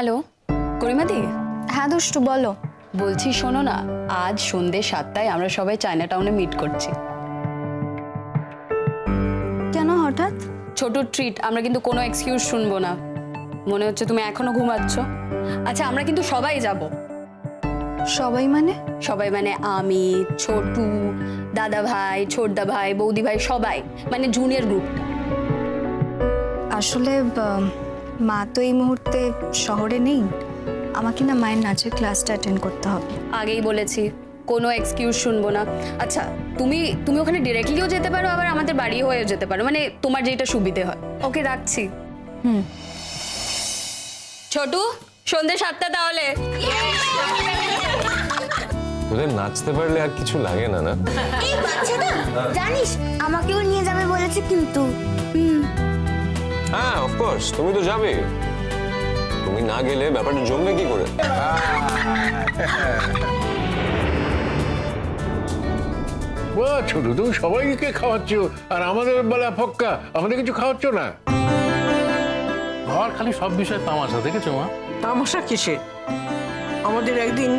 Hello গরিমাদি। হ্যাঁ দুষ্টু বলো। বলছি শোনো না, আজ সন্ধ্যে 7টায় আমরা সবাই চায়না টাউনে মিট করছি। কেন হঠাৎ? ছোট ট্রিট, আমরা কিন্তু কোনো এক্সকিউজ শুনবো না। মনে হচ্ছে তুমি এখনো ঘুমাচ্ছ। আচ্ছা আমরা কিন্তু সবাই যাব। সবাই মানে? সবাই মানে আমি, ছোটু, দাদা ভাই, ছোটদা ভাই, বৌদি ভাই, সবাই মানে জুনিয়র গ্রুপটা। আসলে মা তো এই মুহূর্তে শহরে নেই, আমাকে না মায়ের নাচের ক্লাসটা অ্যাটেন্ড করতে হবে। আগেই বলেছি কোনো এক্সকিউজ শুনবো না। আচ্ছা তুমি তুমি ওখানে ডিরেক্টলিও যেতে পারো, আবার আমাদের বাড়ি হয়েও যেতে পারো, মানে তোমার যেটা সুবিধে হয়। ওকে রাখছি। ছোটু সন্ধ্যে 7টা তাহলে। তোদের নাচতে পারলে আর কিছু লাগে না। না এই বাচ্চাটা জানিস আমাকেও নিয়ে যাবে বলেছে কিন্তু। হ্যাঁ অফকোর্স তুমি তো যাবে। তুমি না গেলে ব্যাপারটা জমবে কি করে? ছোট তুমি সবাইকে খাওয়াচ্ছ আর আমাদের বেলা ফক্কা, আমাদের কিছু খাওয়াচ্ছ না। বাবার খালি সব বিষয়ে তামাশা, দেখেছো মা? তামাশা কিসের? আমাদের একদিন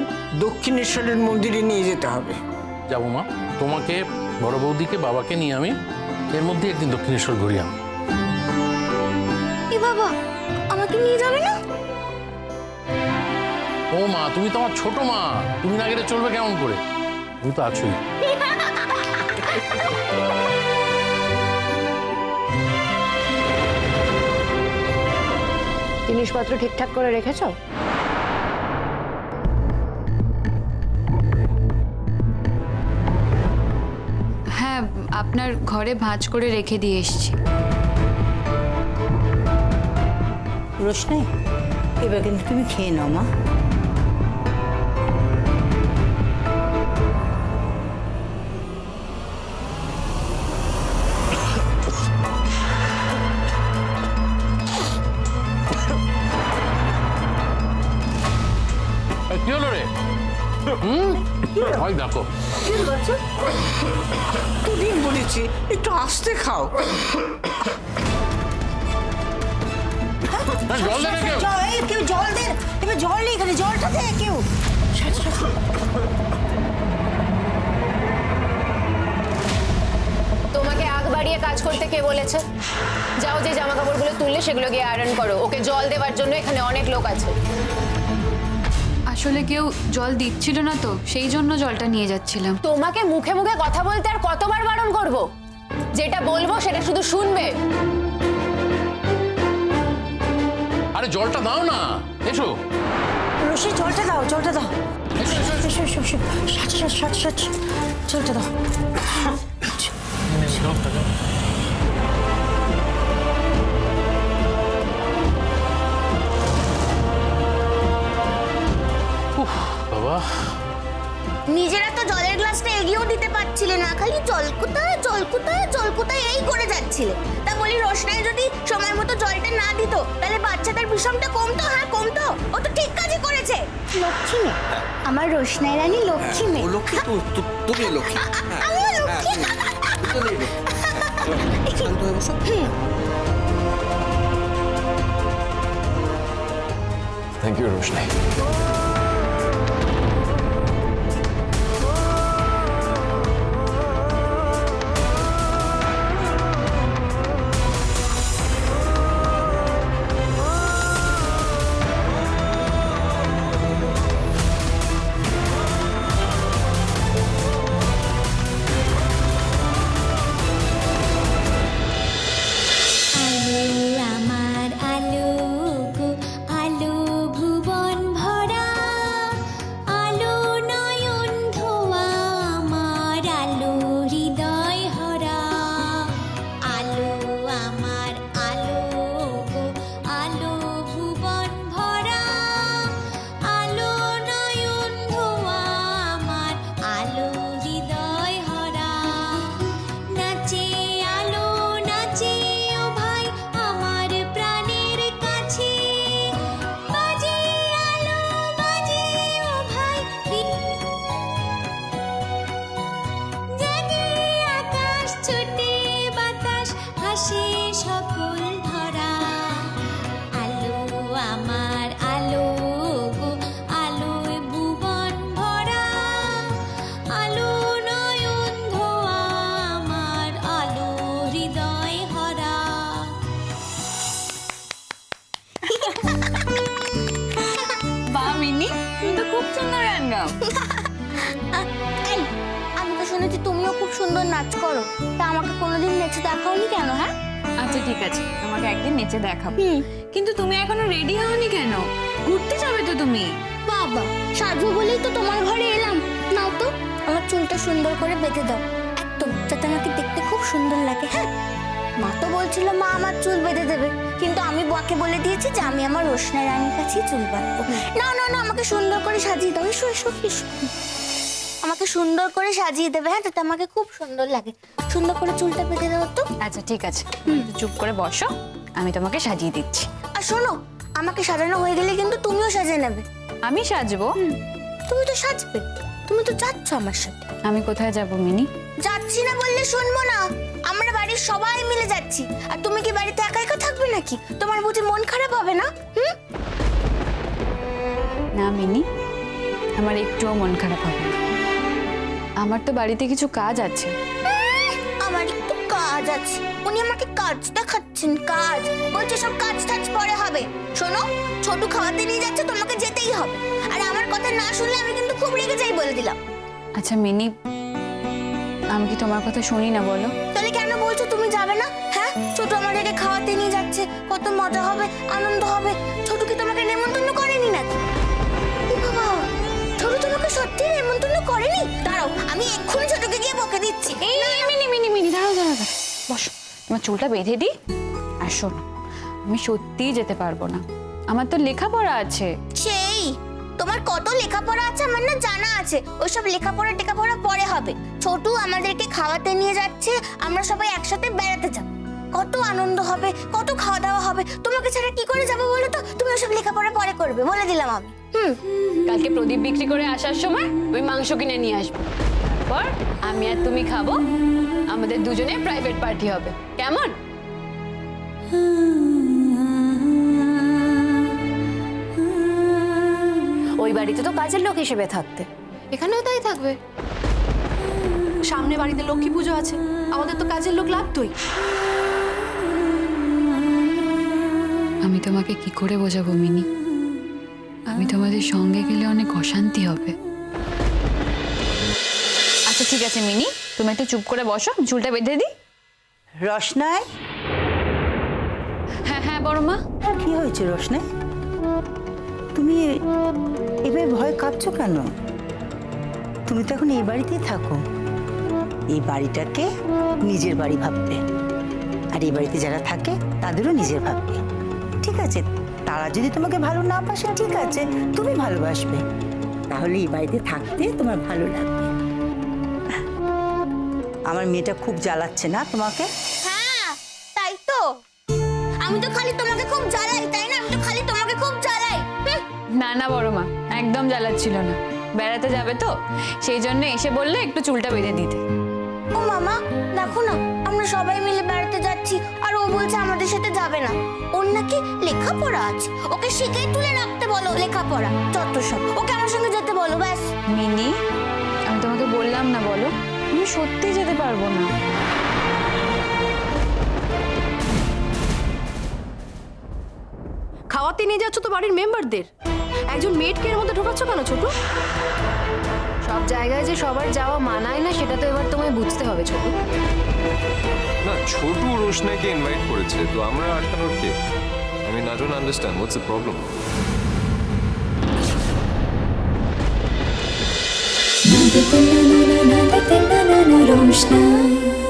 দক্ষিণেশ্বরের মন্দিরে নিয়ে যেতে হবে। যাবো মা, তোমাকে, বড় বৌদিকে, বাবাকে নিয়ে আমি এর মধ্যে একদিন দক্ষিণেশ্বর ঘুরি আমি। এ বাবা আমাকে নিয়ে যাবে না? ও মা, তুমি তো আমার ছোট মা, তুমি না গেলে চলবে কেমন করে? তুমি তো আছোই। জিনিসপত্র ঠিকঠাক করে রেখেছো? হ্যাঁ আপনার ঘরে ভাঁজ করে রেখে দিয়ে এসেছি। রোশনি, এবার কিন্তু তুমি খেয়ে নাও মা। কি হলো রে? ওই দেখো, দুদিন বলেছি একটু আস্তে খাও। জল দেবে কেউ? কেউ জল দে, এবার জল নেই এখানে, জলটা দে কেউ। তোমাকে আগ বাড়িয়ে কাজ করতে কে বলেছে? যাও যে জামা কাপড়গুলো তুললে সেগুলো গিয়ে আয়রন করো। ওকে জল দেওয়ার জন্য এখানে অনেক লোক আছে। আসলে কেউ জল দিচ্ছিল না তো, সেই জন্য জলটা নিয়ে যাচ্ছিলাম। তোমাকে মুখে মুখে কথা বলতে আর কতবার বারণ করব? যেটা বলবো সেটা শুধু শুনবে। আরে জলটা দাও না, এসো। রোশি জলটা দাও, জলটা দাও। জলটা দাও। বাবা, নিজেরা তো জলের গ্লাসটা এগিয়েও দিতে পারছিলে না, খালি জল কোথায় জল কোথায় জল কোথায় এই করে যাচ্ছিলে। তা বলি রোশনাই যদি সময় মতো জলটা না দিত তাহলে বাচ্চাটার বিষমটা কমতো। হ্যাঁ কমতো, ও তো ঠিক কাজই করেছে। লক্ষ্মী মেয়ে, আমার রোশনাই রানী লক্ষ্মী মেয়ে। লক্ষ্মী তুমি লক্ষ্মী। আমিও লক্ষ্মী। শান্ত হয়ে বসো। Thank you Roshni. সকল ধরা আলো আমার আলো। সুন্দর নাচ করো, তা আমাকে কোনোদিন নেচে দেখাওনি কেন? হ্যাঁ, আচ্ছা ঠিক আছে, তোমাকে একদিন নেচে দেখাবো। কিন্তু তুমি এখনো রেডি হওনি কেন? ঘুরতে যাবে তো তুমি। বাবা সাজবো বলেই তো তোমার ঘরে এলাম। নাও তো আমার চুলটা সুন্দর করে বেঁধে দাও, একদম যাতে আমাকে দেখতে খুব সুন্দর লাগে। হ্যাঁ, মা তো বলছিল মা আমার চুল বেঁধে দেবে, কিন্তু আমি বাকে বলে দিয়েছি যে আমি আমার রোশনা রানীর কাছেই চুল বাঁধবো। না না না, আমাকে সুন্দর করে সাজিয়ে দাও। এসো এসো এসো, আমাকে সুন্দর করে সাজিয়ে দেবে। হ্যাঁ, যাতে আমাকে খুব সুন্দর লাগে। সুন্দর করে চুলটা বেঁধে দাও তো। আচ্ছা ঠিক আছে, একটু চুপ করে বসো, আমি তোমাকে সাজিয়ে দিচ্ছি। আর শোনো, আমাকে সাজানো হয়ে গেলে কিন্তু তুমিও সাজিয়ে নেবে। আমি সাজবো? তুমি তো সাজবে, তুমি তো যাচ্ছ আমার সাথে। আমি কোথায় যাব মিনি? যাচ্ছি না বললে শুনবো না। আমরা বাড়ির সবাই মিলে যাচ্ছি। আর তুমি কি বাড়িতে একা একা থাকবে নাকি? তোমার বুঝি মন খারাপ হবে না? না মিনি, আমার একটুও মন খারাপ হবে না। আমার তো বাড়িতে কিছু কাজ আছে। আমার একটু কাজ আছে। উনি আমাকে কাজ দেখাচ্ছেন, কাজ বলছে। সব কাজ টাজ পরে হবে। শোনো, ছোট খাওয়াতে নিয়ে যাচ্ছে, তোমাকে যেতেই হবে। আর আমার কথা না শুনলে আমি কিন্তু খুব রেগে যাই, বলে দিলাম। আচ্ছা মিনি, আমি কি তোমার কথা শুনি না বলো? তাহলে কেন বলছো তুমি যাবে না? হ্যাঁ, ছোট আমাদেরকে খাওয়াতে নিয়ে যাচ্ছে, কত মজা হবে, আনন্দ হবে। ছোট কি তোমাকে নেমন্তন্ন করেনি নাকি? এ বাবা, ছোট তোমাকে সত্যি নেমন্তন্ন করেনি? দাঁড়াও, আমি এক্ষুনি ছোটকে গিয়ে বকে দিচ্ছি। এই মিনি মিনি মিনি, দাঁড়াও দাঁড়াও দাঁড়াও, বসো, তোমার চুলটা বেঁধে দিই। আর শোনো, আমি সত্যিই যেতে পারবো না, আমার তো লেখাপড়া আছে। সেই তোমার কত লেখাপড়া আছে আমার না জানা আছে। ওইসব লেখাপড়া টেখাপড়া পরে হবে। ছোটু আমাদেরকে খাওয়াতে নিয়ে যাচ্ছে, আমরা সবাই একসাথে বেড়াতে যাব। কত আনন্দ হবে, কত খাওয়া দাওয়া হবে। তোমাকে ছাড়া কি করে যাবো বলো তো? তুমি ওইসব লেখাপড়া পরে করবে, বলে দিলাম আমি। কালকে প্রদীপ বিক্রি করে আসার সময় ওই মাংস কিনে নিয়ে আসবো। তারপর আমি আর তুমি খাবো, আমাদের দুজনে প্রাইভেট পার্টি হবে, কেমন? ওই বাড়িতে তো কাজের লোক হিসেবে থাকতে, এখানেও তাই থাকবে। সামনে বাড়িতে লক্ষ্মী পুজো আছে, আমাদের তো কাজের লোক লাগতোই। আমি তোমাকে কি করে বোঝাবো মিনি? আমি তোমাদের সঙ্গে গেলে অনেক অশান্তি হবে। আচ্ছা ঠিক আছে মিনি, তুমি একটু চুপ করে বসো, আমি চুলটা বেঁধে দিই। রসনায়, হ্যাঁ হ্যাঁ বড় মা। কি হয়েছে রসনায়? তুমি এবার ভয় কাঁপছো কেন? তুমি তো এখন এই বাড়িতেই থাকো। এই বাড়িটাকে নিজের বাড়ি ভাববে, আর এই বাড়িতে যারা থাকে তাদেরও নিজের ভাববে। ঠিক আছে, তারা যদি তোমাকে ভালো না বাসে ঠিক আছে, তুমি ভালোবাসবে, তাহলে এই বাড়িতে থাকতে তোমার ভালো লাগবে। আমার মেয়েটা খুব জ্বালাচ্ছে না তোমাকে? হ্যাঁ, তাই তো। আমি তো খালি তোমাকে খুব জ্বালাই, তাই না? আমি তো খালি তোমাকে খুব জ্বালাই। না না বড় মা, একদম জ্বালাচ্ছিল না। বেড়াতে যাবে তো, সেই জন্য এসে বললে একটু চুলটা বেঁধে দিতে। ও মামা, দেখো না, আমরা সবাই মিলে বেড়াতে যাচ্ছি, আর ও বলছে আমাদের সাথে যাবে না। ওর নাকি লেখাপড়া আছে, ওকে শিখে তুলে রাখতে বলো লেখাপড়া। যত সব, ওকে আমার সঙ্গে যেতে বলো, ব্যাস। মিনি, আমি তোমাকে বললাম না বলো, আমি সত্যি যেতে পারবো না। খাওয়াতে নিয়ে যাচ্ছ তো বাড়ির মেম্বারদের, একজন মেয়েটকে এর মধ্যে ঢোকাচ্ছ কেন ছোট? সব জায়গায় যে সবার যাওয়া মানায় না, সেটা তো এবার তোমায় বুঝতে হবে ছোট। না, ছোটু রোশনাকে ইনভাইট করেছে, তো আমরা আটকানোর কে? I mean, I don't understand. What's the problem? Roshnai.